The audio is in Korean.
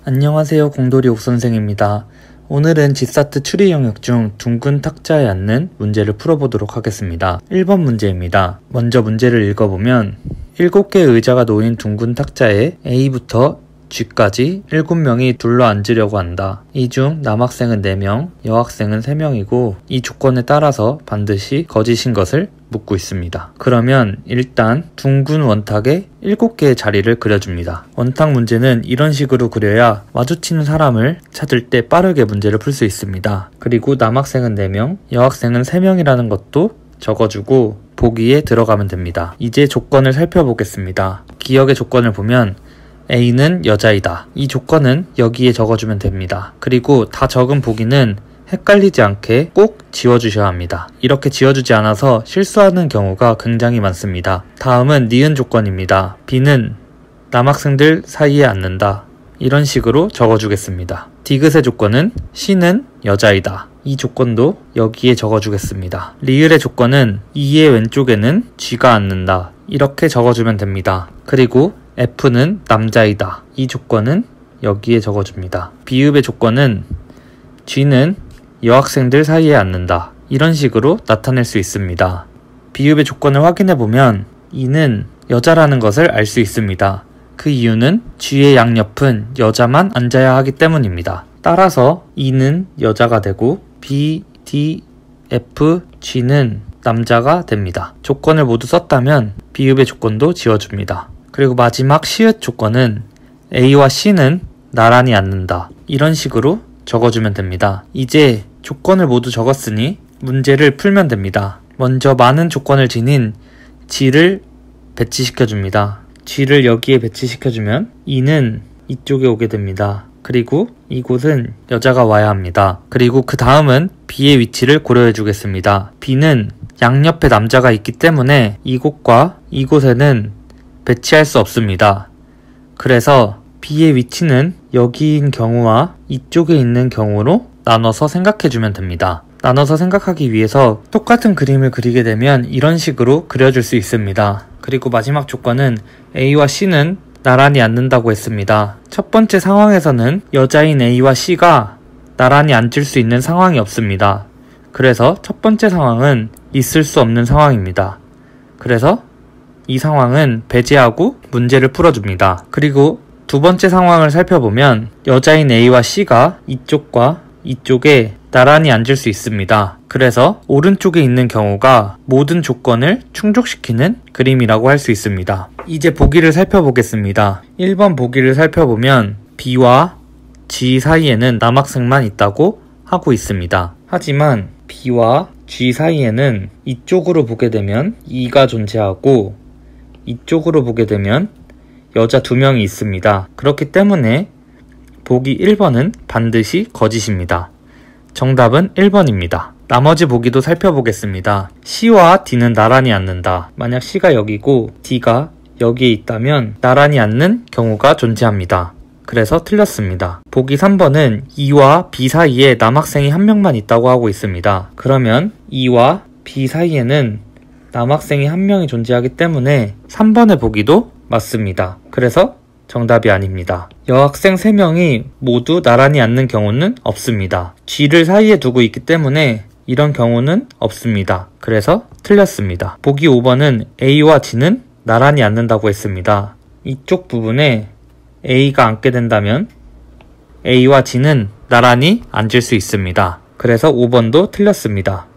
안녕하세요, 공돌이 옥선생입니다. 오늘은 지사트 추리 영역 중 둥근 탁자에 앉는 문제를 풀어보도록 하겠습니다. 1번 문제입니다. 먼저 문제를 읽어보면 7개의 의자가 놓인 둥근 탁자에 A부터 G까지 7명이 둘러 앉으려고 한다. 이 중 남학생은 4명, 여학생은 3명이고 이 조건에 따라서 반드시 거짓인 것을 묻고 있습니다. 그러면 일단 둥근 원탁에 7개의 자리를 그려줍니다. 원탁 문제는 이런 식으로 그려야 마주치는 사람을 찾을 때 빠르게 문제를 풀 수 있습니다. 그리고 남학생은 4명, 여학생은 3명이라는 것도 적어주고 보기에 들어가면 됩니다. 이제 조건을 살펴보겠습니다. 기억의 조건을 보면 A는 여자이다. 이 조건은 여기에 적어주면 됩니다. 그리고 다 적은 보기는 헷갈리지 않게 꼭 지워주셔야 합니다. 이렇게 지워주지 않아서 실수하는 경우가 굉장히 많습니다. 다음은 니은 조건입니다. B는 남학생들 사이에 앉는다. 이런 식으로 적어주겠습니다. 디귿의 조건은 C는 여자이다. 이 조건도 여기에 적어주겠습니다. 리을의 조건은 E의 왼쪽에는 G가 앉는다. 이렇게 적어주면 됩니다. 그리고 F는 남자이다. 이 조건은 여기에 적어줍니다. 비읍의 조건은 G는 여학생들 사이에 앉는다. 이런 식으로 나타낼 수 있습니다. 비읍의 조건을 확인해보면 E는 여자라는 것을 알 수 있습니다. 그 이유는 G의 양옆은 여자만 앉아야 하기 때문입니다. 따라서 E는 여자가 되고 B, D, F, G는 남자가 됩니다. 조건을 모두 썼다면 비읍의 조건도 지워줍니다. 그리고 마지막 시읒 조건은 A와 C는 나란히 앉는다. 이런 식으로 적어주면 됩니다. 이제 조건을 모두 적었으니 문제를 풀면 됩니다. 먼저 많은 조건을 지닌 G를 배치시켜줍니다. G를 여기에 배치시켜주면 E는 이쪽에 오게 됩니다. 그리고 이곳은 여자가 와야 합니다. 그리고 그 다음은 B의 위치를 고려해 주겠습니다. B는 양옆에 남자가 있기 때문에 이곳과 이곳에는 배치할 수 없습니다. 그래서 B의 위치는 여기인 경우와 이쪽에 있는 경우로 나눠서 생각해주면 됩니다. 나눠서 생각하기 위해서 똑같은 그림을 그리게 되면 이런 식으로 그려줄 수 있습니다. 그리고 마지막 조건은 A와 C는 나란히 앉는다고 했습니다. 첫 번째 상황에서는 여자인 A와 C가 나란히 앉을 수 있는 상황이 없습니다. 그래서 첫 번째 상황은 있을 수 없는 상황입니다. 그래서 이 상황은 배제하고 문제를 풀어줍니다. 그리고 두 번째 상황을 살펴보면 여자인 A와 C가 이쪽과 이쪽에 나란히 앉을 수 있습니다. 그래서 오른쪽에 있는 경우가 모든 조건을 충족시키는 그림이라고 할 수 있습니다. 이제 보기를 살펴보겠습니다. 1번 보기를 살펴보면 B와 G 사이에는 남학생만 있다고 하고 있습니다. 하지만 B와 G 사이에는 이쪽으로 보게 되면 E가 존재하고 이쪽으로 보게 되면 여자 2명이 있습니다. 그렇기 때문에 보기 1번은 반드시 거짓입니다. 정답은 1번입니다. 나머지 보기도 살펴보겠습니다. C와 D는 나란히 앉는다. 만약 C가 여기고 D가 여기에 있다면 나란히 앉는 경우가 존재합니다. 그래서 틀렸습니다. 보기 3번은 E와 B 사이에 남학생이 1명만 있다고 하고 있습니다. 그러면 E와 B 사이에는 남학생이 1명이 존재하기 때문에 3번의 보기도 맞습니다. 그래서 정답이 아닙니다. 여학생 3명이 모두 나란히 앉는 경우는 없습니다. G를 사이에 두고 있기 때문에 이런 경우는 없습니다. 그래서 틀렸습니다. 보기 5번은 A와 G는 나란히 앉는다고 했습니다. 이쪽 부분에 A가 앉게 된다면 A와 G는 나란히 앉을 수 있습니다. 그래서 5번도 틀렸습니다.